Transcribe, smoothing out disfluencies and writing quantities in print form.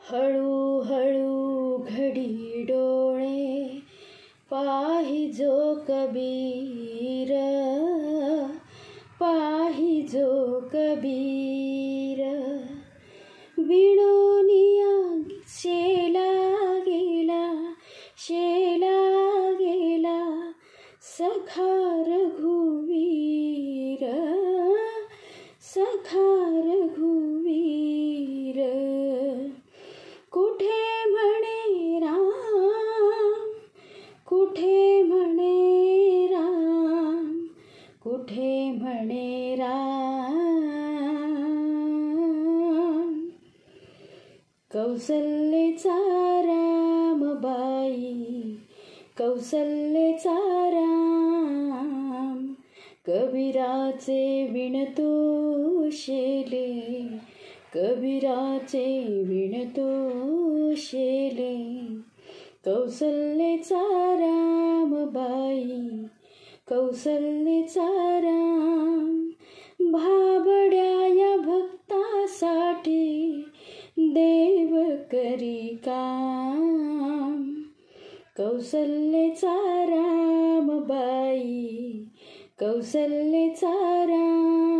हळू घडी डोळे पाहिजो कबीर, पाहिजो कबीर. विणोनिया शेला गेला, शेला गेला सखा रघुवीर, सखा रघुवीर. कुठे म्हणे राम, कुठे म्हणे राम, कुठे म्हणे राम. कौसल्येचा रामबाई, कौसल्येचा राम. कबीराचे विणतो शेले, कबीराचे विणतो शेले. कौसल्येचा रामबाई, कौसल्येचा राम. भाबड्या या भक्तासाठी देव करी काम. कौसल्येचा रामबाई, कौसल्येचा राम.